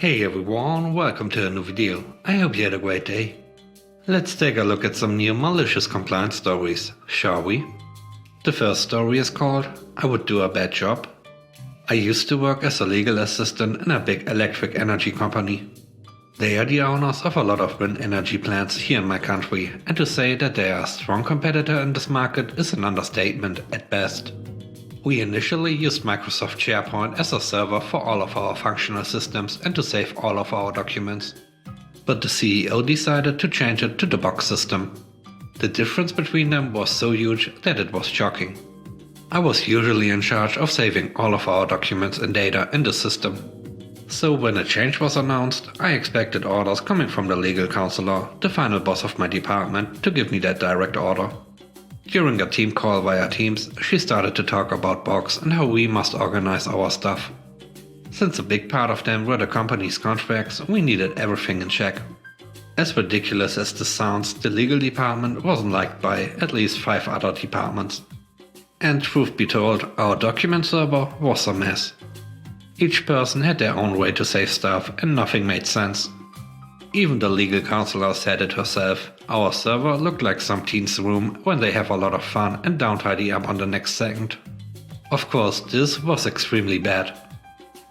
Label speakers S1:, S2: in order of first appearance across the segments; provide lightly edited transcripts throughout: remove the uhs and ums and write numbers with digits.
S1: Hey everyone, welcome to a new video. I hope you had a great day. Let's take a look at some new malicious compliance stories, shall we? The first story is called I Would Do a Bad Job. I used to work as a legal assistant in a big electric energy company. They are the owners of a lot of wind energy plants here in my country, and to say that they are a strong competitor in this market is an understatement at best. We initially used Microsoft SharePoint as a server for all of our functional systems and to save all of our documents. But the CEO decided to change it to the box system. The difference between them was so huge that it was shocking. I was usually in charge of saving all of our documents and data in the system. So when a change was announced, I expected orders coming from the legal counselor, the final boss of my department, to give me that direct order. During a team call via Teams, she started to talk about box and how we must organize our stuff. Since a big part of them were the company's contracts, we needed everything in check. As ridiculous as this sounds, the legal department wasn't liked by at least 5 other departments. And truth be told, our document server was a mess. Each person had their own way to save stuff and nothing made sense. Even the legal counselor said it herself, our server looked like some teen's room when they have a lot of fun and don't tidy up on the next second. Of course, this was extremely bad.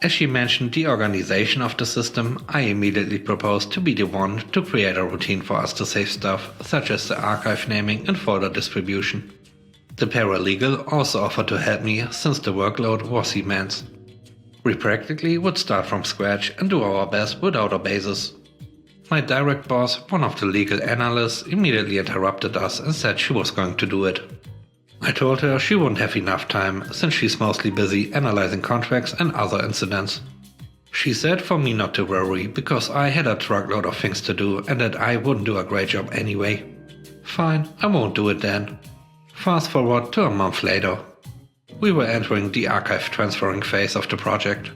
S1: As she mentioned the organization of the system, I immediately proposed to be the one to create a routine for us to save stuff, such as the archive naming and folder distribution. The paralegal also offered to help me since the workload was immense. We practically would start from scratch and do our best without a basis. My direct boss, one of the legal analysts, immediately interrupted us and said she was going to do it. I told her she wouldn't have enough time since she's mostly busy analyzing contracts and other incidents. She said for me not to worry because I had a truckload of things to do and that I wouldn't do a great job anyway. Fine, I won't do it then. Fast forward to a month later. We were entering the archive transferring phase of the project.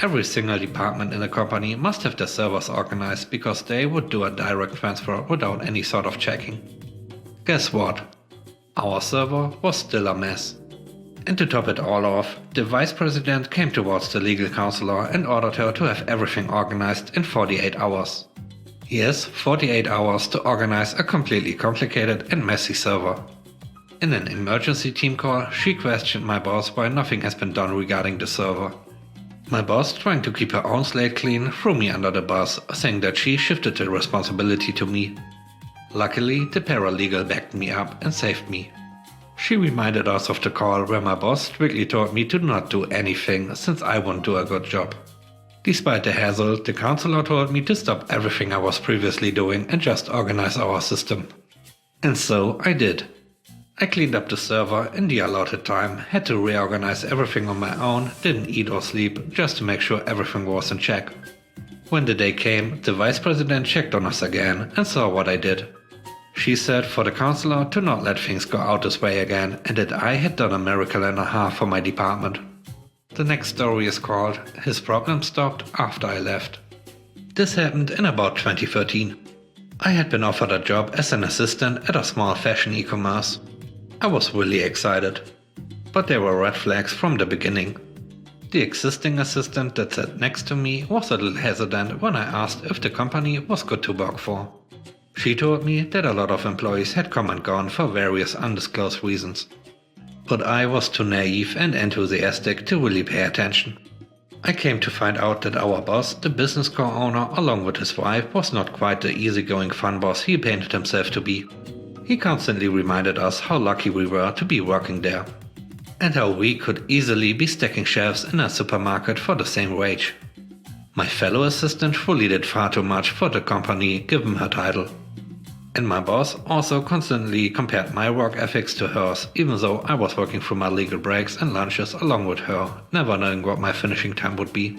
S1: Every single department in the company must have their servers organized because they would do a direct transfer without any sort of checking. Guess what? Our server was still a mess. And to top it all off, the vice president came towards the legal counselor and ordered her to have everything organized in 48 hours. Yes, 48 hours to organize a completely complicated and messy server. In an emergency team call, she questioned my boss why nothing has been done regarding the server. My boss, trying to keep her own slate clean, threw me under the bus, saying that she shifted the responsibility to me. Luckily, the paralegal backed me up and saved me. She reminded us of the call where my boss strictly told me to not do anything since I wouldn't do a good job. Despite the hassle, the counselor told me to stop everything I was previously doing and just organize our system. And so I did. I cleaned up the server in the allotted time, had to reorganize everything on my own, didn't eat or sleep, just to make sure everything was in check. When the day came, the vice president checked on us again and saw what I did. She said for the counselor to not let things go out this way again and that I had done a miracle and a half for my department. The next story is called His Problem Stopped After I Left. This happened in about 2013. I had been offered a job as an assistant at a small fashion e-commerce. I was really excited, but there were red flags from the beginning. The existing assistant that sat next to me was a little hesitant when I asked if the company was good to work for. She told me that a lot of employees had come and gone for various undisclosed reasons. But I was too naive and enthusiastic to really pay attention. I came to find out that our boss, the business co-owner, along with his wife, was not quite the easygoing fun boss he painted himself to be. He constantly reminded us how lucky we were to be working there, and how we could easily be stacking shelves in a supermarket for the same wage. My fellow assistant fully did far too much for the company given her title. And my boss also constantly compared my work ethics to hers, even though I was working through my legal breaks and lunches along with her, never knowing what my finishing time would be.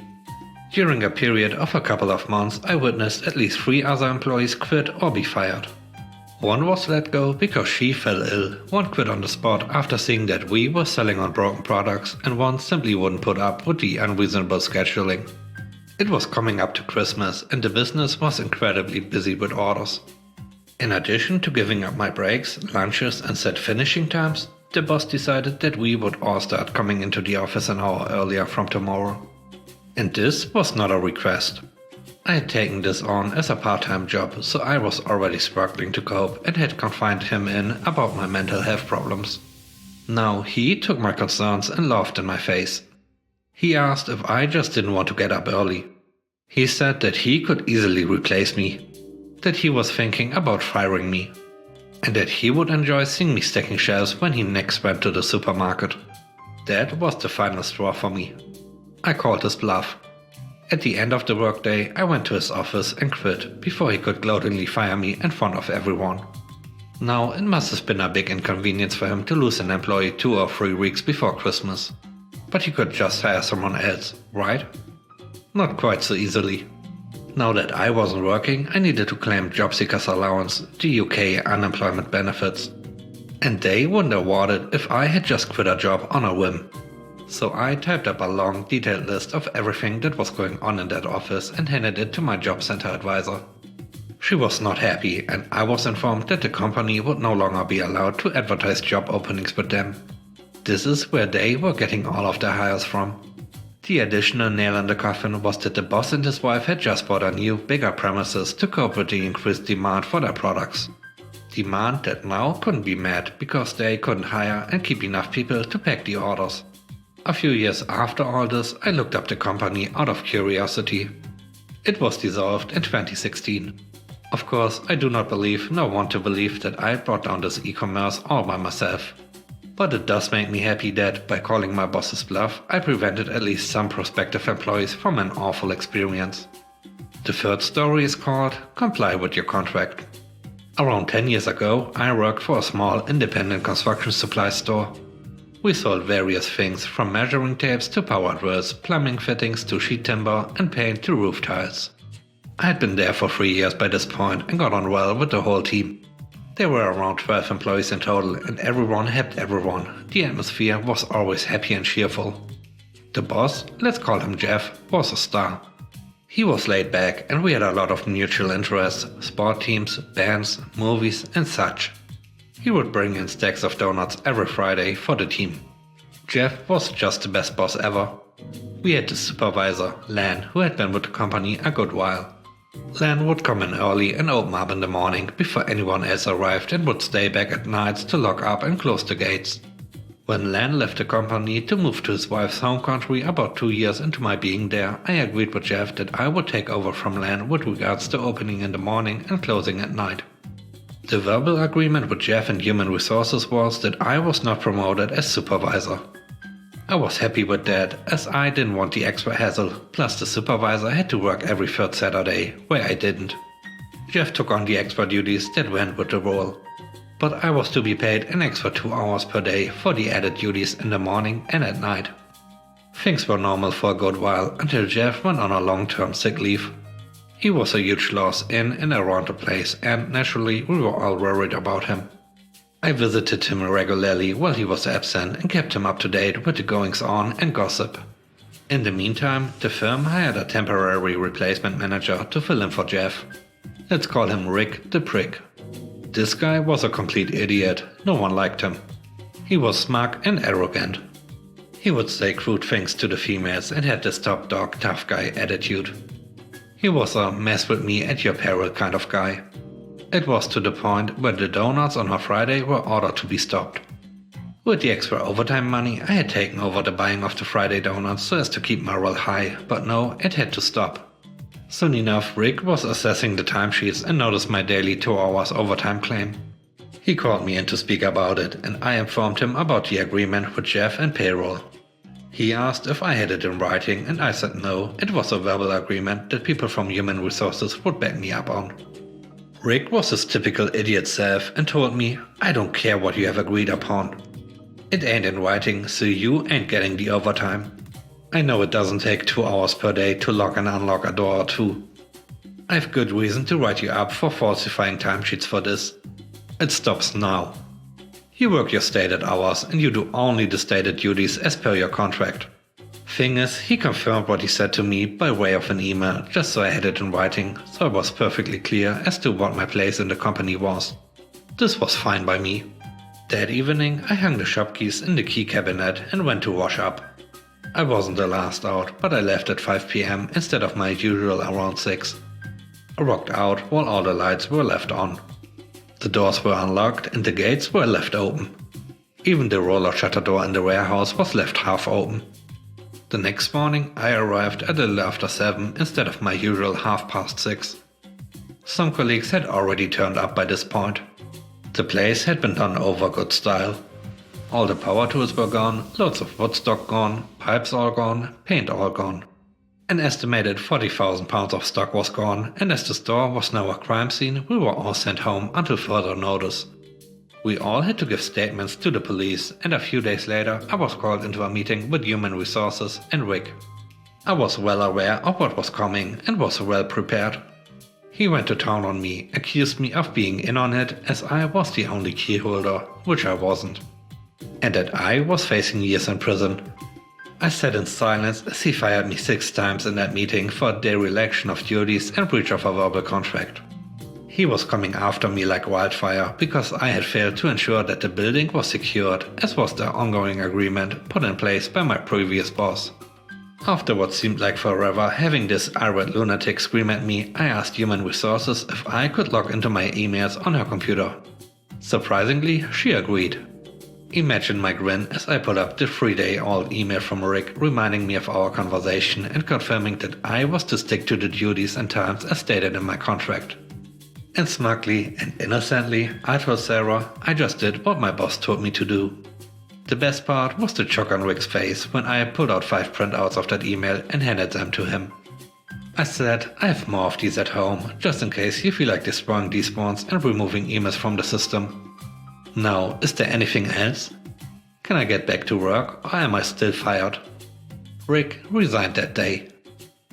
S1: During a period of a couple of months, I witnessed at least 3 other employees quit or be fired. One was let go because she fell ill, one quit on the spot after seeing that we were selling on broken products, and one simply wouldn't put up with the unreasonable scheduling. It was coming up to Christmas and the business was incredibly busy with orders. In addition to giving up my breaks, lunches and set finishing times, the boss decided that we would all start coming into the office an hour earlier from tomorrow. And this was not a request. I had taken this on as a part-time job, so I was already struggling to cope and had confided him in about my mental health problems. Now he took my concerns and laughed in my face. He asked if I just didn't want to get up early. He said that he could easily replace me, that he was thinking about firing me, and that he would enjoy seeing me stacking shelves when he next went to the supermarket. That was the final straw for me. I called his bluff. At the end of the workday, I went to his office and quit before he could gloatingly fire me in front of everyone. Now, it must have been a big inconvenience for him to lose an employee 2 or 3 weeks before Christmas. But he could just hire someone else, right? Not quite so easily. Now that I wasn't working, I needed to claim job seekers allowance, the UK unemployment benefits. And they wouldn't award it if I had just quit a job on a whim. So I typed up a long, detailed list of everything that was going on in that office and handed it to my job center advisor. She was not happy, and I was informed that the company would no longer be allowed to advertise job openings with them. This is where they were getting all of their hires from. The additional nail in the coffin was that the boss and his wife had just bought a new, bigger premises to cope with the increased demand for their products. Demand that now couldn't be met because they couldn't hire and keep enough people to pack the orders. A few years after all this, I looked up the company out of curiosity. It was dissolved in 2016. Of course, I do not believe nor want to believe that I brought down this e-commerce all by myself. But it does make me happy that, by calling my boss's bluff, I prevented at least some prospective employees from an awful experience. The third story is called Comply with Your Contract. Around 10 years ago, I worked for a small independent construction supply store. We sold various things from measuring tapes to power drills, plumbing fittings to sheet timber, and paint to roof tiles. I had been there for 3 years by this point and got on well with the whole team. There were around 12 employees in total, and everyone helped everyone. The atmosphere was always happy and cheerful. The boss, let's call him Jeff, was a star. He was laid back, and we had a lot of mutual interests, sport teams, bands, movies, and such. He would bring in stacks of donuts every Friday for the team. Jeff was just the best boss ever. We had the supervisor, Lan, who had been with the company a good while. Lan would come in early and open up in the morning before anyone else arrived and would stay back at nights to lock up and close the gates. When Lan left the company to move to his wife's home country about 2 years into my being there, I agreed with Jeff that I would take over from Lan with regards to opening in the morning and closing at night. The verbal agreement with Jeff and Human Resources was that I was not promoted as supervisor. I was happy with that, as I didn't want the extra hassle, plus the supervisor had to work every third Saturday, where I didn't. Jeff took on the extra duties that went with the role. But I was to be paid an extra 2 hours per day for the added duties in the morning and at night. Things were normal for a good while until Jeff went on a long-term sick leave. He was a huge loss in and around the place, and naturally we were all worried about him. I visited him regularly while he was absent and kept him up to date with the goings-on and gossip. In the meantime, the firm hired a temporary replacement manager to fill in for Jeff. Let's call him Rick the Prick. This guy was a complete idiot. No one liked him. He was smug and arrogant. He would say crude things to the females and had this top dog tough guy attitude. He was a mess with me at your peril kind of guy. It was to the point where the donuts on a Friday were ordered to be stopped. With the extra overtime money, I had taken over the buying of the Friday donuts so as to keep morale high, but no, it had to stop. Soon enough, Rick was assessing the timesheets and noticed my daily 2 hours overtime claim. He called me in to speak about it, and I informed him about the agreement with Jeff and payroll. He asked if I had it in writing, and I said no, it was a verbal agreement that people from Human Resources would back me up on. Rick was his typical idiot self and told me, I don't care what you have agreed upon. It ain't in writing, so you ain't getting the overtime. I know it doesn't take 2 hours per day to lock and unlock a door or two. I have good reason to write you up for falsifying timesheets for this. It stops now. You work your stated hours and you do only the stated duties as per your contract. Thing is, he confirmed what he said to me by way of an email, just so I had it in writing, so I was perfectly clear as to what my place in the company was. This was fine by me. That evening, I hung the shop keys in the key cabinet and went to wash up. I wasn't the last out, but I left at 5 p.m. instead of my usual around 6. I walked out while all the lights were left on. The doors were unlocked and the gates were left open. Even the roller shutter door in the warehouse was left half open. The next morning I arrived at a little after 7 instead of my usual 6:30. Some colleagues had already turned up by this point. The place had been done over good style. All the power tools were gone, loads of wood stock gone, pipes all gone, paint all gone. An estimated 40,000 pounds of stock was gone, and as the store was now a crime scene, we were all sent home until further notice. We all had to give statements to the police, and a few days later I was called into a meeting with Human Resources and Rick. I was well aware of what was coming and was well prepared. He went to town on me, accused me of being in on it as I was the only key holder, which I wasn't, and that I was facing years in prison. I sat in silence as he fired me 6 times in that meeting for dereliction of duties and breach of a verbal contract. He was coming after me like wildfire because I had failed to ensure that the building was secured, as was the ongoing agreement put in place by my previous boss. After what seemed like forever having this irate lunatic scream at me, I asked Human Resources if I could log into my emails on her computer. Surprisingly, she agreed. Imagine my grin as I put up the 3-day-old email from Rick reminding me of our conversation and confirming that I was to stick to the duties and times as stated in my contract. And smugly and innocently, I told Sarah I just did what my boss told me to do. The best part was the shock on Rick's face when I pulled out 5 printouts of that email and handed them to him. I said I have more of these at home, just in case you feel like destroying these ones and removing emails from the system. Now, is there anything else? Can I get back to work or am I still fired? Rick resigned that day.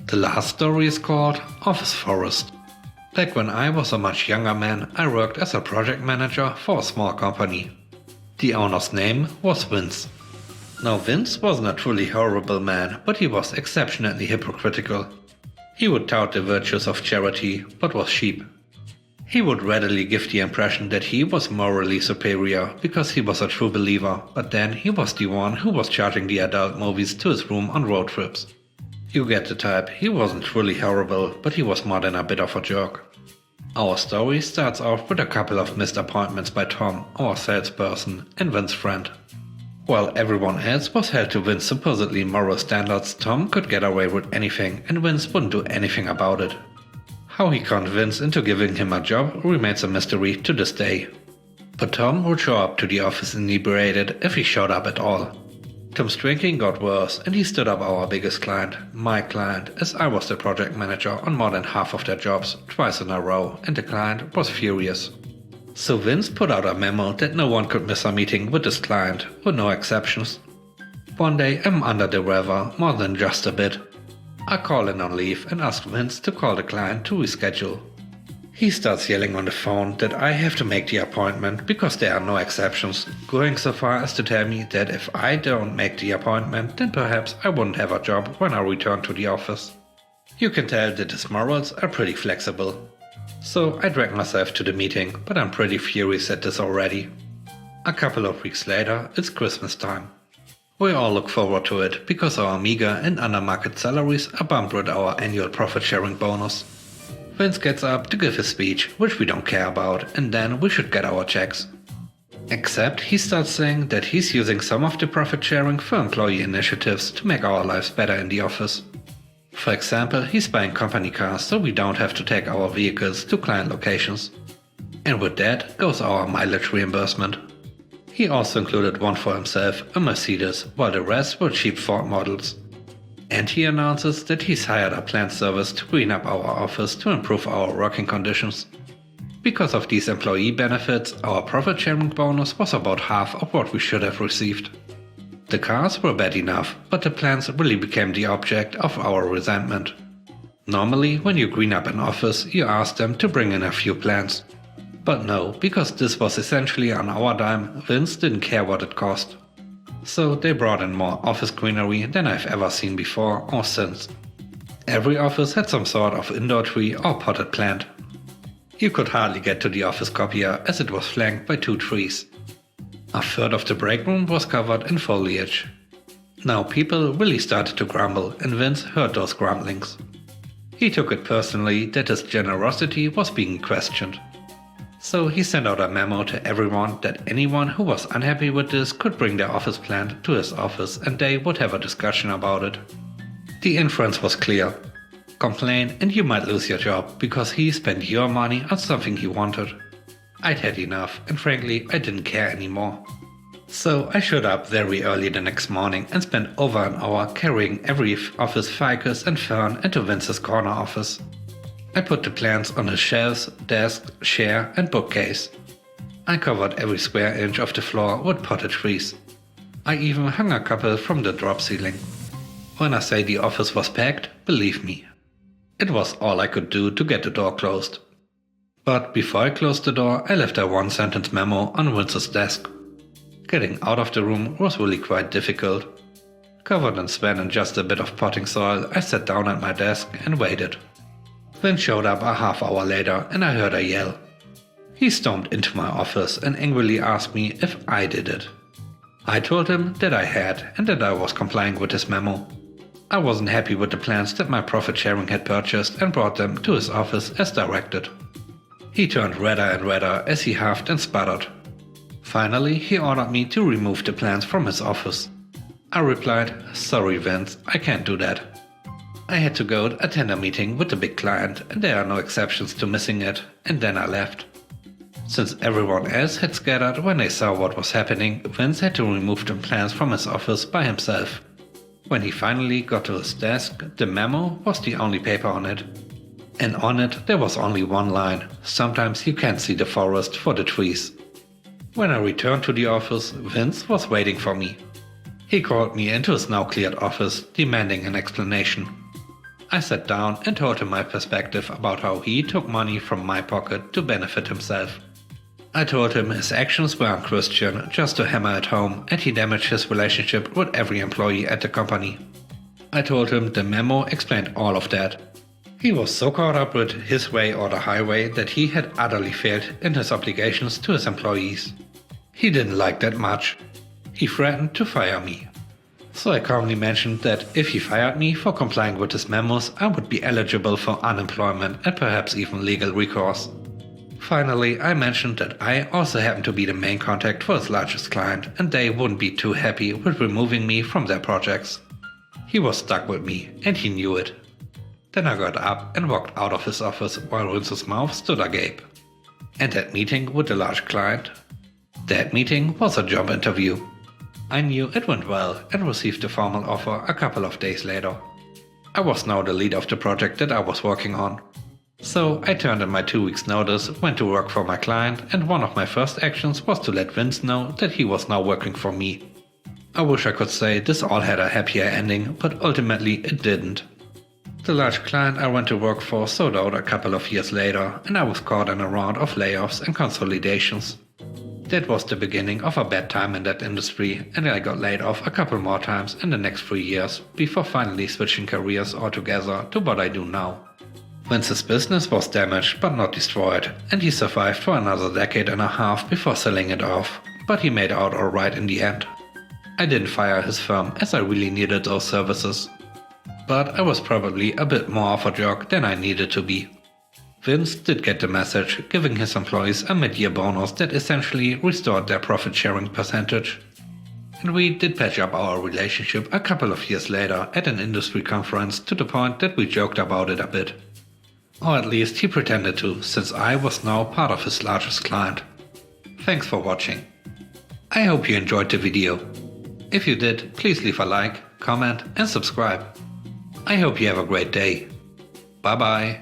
S1: The last story is called Office Forest. Back when I was a much younger man, I worked as a project manager for a small company. The owner's name was Vince. Now Vince wasn't a truly horrible man, but he was exceptionally hypocritical. He would tout the virtues of charity, but was cheap. He would readily give the impression that he was morally superior because he was a true believer, but then he was the one who was charging the adult movies to his room on road trips. You get the type, he wasn't truly horrible, but he was more than a bit of a jerk. Our story starts off with a couple of missed appointments by Tom, our salesperson, and Vince's friend. While everyone else was held to Vince's supposedly moral standards, Tom could get away with anything and Vince wouldn't do anything about it. How he conned Vince into giving him a job remains a mystery to this day. But Tom would show up to the office inebriated if he showed up at all. Tom's drinking got worse and he stood up our biggest client, my client, as I was the project manager on more than half of their jobs twice in a row, and the client was furious. So Vince put out a memo that no one could miss a meeting with this client, with no exceptions. One day I'm under the weather more than just a bit. I call in on leave and ask Vince to call the client to reschedule. He starts yelling on the phone that I have to make the appointment because there are no exceptions, going so far as to tell me that if I don't make the appointment, then perhaps I wouldn't have a job when I return to the office. You can tell that his morals are pretty flexible. So I drag myself to the meeting, but I'm pretty furious at this already. A couple of weeks later, it's Christmas time. We all look forward to it because our meager and under-market salaries are bumped with our annual profit-sharing bonus. Vince gets up to give his speech, which we don't care about, and then we should get our checks. Except he starts saying that he's using some of the profit sharing for employee initiatives to make our lives better in the office. For example, he's buying company cars so we don't have to take our vehicles to client locations. And with that goes our mileage reimbursement. He also included one for himself, a Mercedes, while the rest were cheap Ford models. And he announces that he's hired a plant service to clean up our office to improve our working conditions. Because of these employee benefits, our profit sharing bonus was about half of what we should have received. The cars were bad enough, but the plants really became the object of our resentment. Normally, when you clean up an office, you ask them to bring in a few plants. But no, because this was essentially on our dime, Vince didn't care what it cost. So they brought in more office greenery than I've ever seen before or since. Every office had some sort of indoor tree or potted plant. You could hardly get to the office copier as it was flanked by 2 trees. A third of the break room was covered in foliage. Now people really started to grumble, and Vince heard those grumblings. He took it personally that his generosity was being questioned. So he sent out a memo to everyone that anyone who was unhappy with this could bring their office plant to his office and they would have a discussion about it. The inference was clear. Complain and you might lose your job because he spent your money on something he wanted. I'd had enough, and frankly I didn't care anymore. So I showed up very early the next morning and spent over an hour carrying every office ficus and fern into Vince's corner office. I put the plants on his shelves, desk, chair and bookcase. I covered every square inch of the floor with potted trees. I even hung a couple from the drop ceiling. When I say the office was packed, believe me. It was all I could do to get the door closed. But before I closed the door, I left a one-sentence memo on Vince's desk. Getting out of the room was really quite difficult. Covered in sweat and just a bit of potting soil, I sat down at my desk and waited. Vince showed up a half hour later and I heard a yell. He stormed into my office and angrily asked me if I did it. I told him that I had and that I was complying with his memo. I wasn't happy with the plans that my profit sharing had purchased and brought them to his office as directed. He turned redder and redder as he huffed and sputtered. Finally, he ordered me to remove the plans from his office. I replied, "Sorry Vince, I can't do that." I had to go attend a meeting with a big client and there are no exceptions to missing it, and then I left. Since everyone else had scattered when they saw what was happening, Vince had to remove the plans from his office by himself. When he finally got to his desk, the memo was the only paper on it. And on it there was only one line: "Sometimes you can't see the forest for the trees." When I returned to the office, Vince was waiting for me. He called me into his now cleared office, demanding an explanation. I sat down and told him my perspective about how he took money from my pocket to benefit himself. I told him his actions were unchristian just to hammer at home, and he damaged his relationship with every employee at the company. I told him the memo explained all of that. He was so caught up with his way or the highway that he had utterly failed in his obligations to his employees. He didn't like that much. He threatened to fire me. So I calmly mentioned that if he fired me for complying with his memos, I would be eligible for unemployment and perhaps even legal recourse. Finally, I mentioned that I also happened to be the main contact for his largest client and they wouldn't be too happy with removing me from their projects. He was stuck with me and he knew it. Then I got up and walked out of his office while Vince's mouth stood agape. And that meeting with the large client? That meeting was a job interview. I knew it went well and received a formal offer a couple of days later. I was now the lead of the project that I was working on. So I turned in my 2 weeks notice, went to work for my client, and one of my first actions was to let Vince know that he was now working for me. I wish I could say this all had a happier ending, but ultimately it didn't. The large client I went to work for sold out a couple of years later, and I was caught in a round of layoffs and consolidations. That was the beginning of a bad time in that industry, and I got laid off a couple more times in the next 3 years, before finally switching careers altogether to what I do now. Vince's business was damaged but not destroyed, and he survived for another decade and a half before selling it off, but he made out alright in the end. I didn't fire his firm as I really needed those services. But I was probably a bit more of a jerk than I needed to be. Vince did get the message, giving his employees a mid-year bonus that essentially restored their profit-sharing percentage. And we did patch up our relationship a couple of years later at an industry conference to the point that we joked about it a bit. Or at least he pretended to, since I was now part of his largest client. Thanks for watching. I hope you enjoyed the video. If you did, please leave a like, comment and subscribe. I hope you have a great day. Bye bye.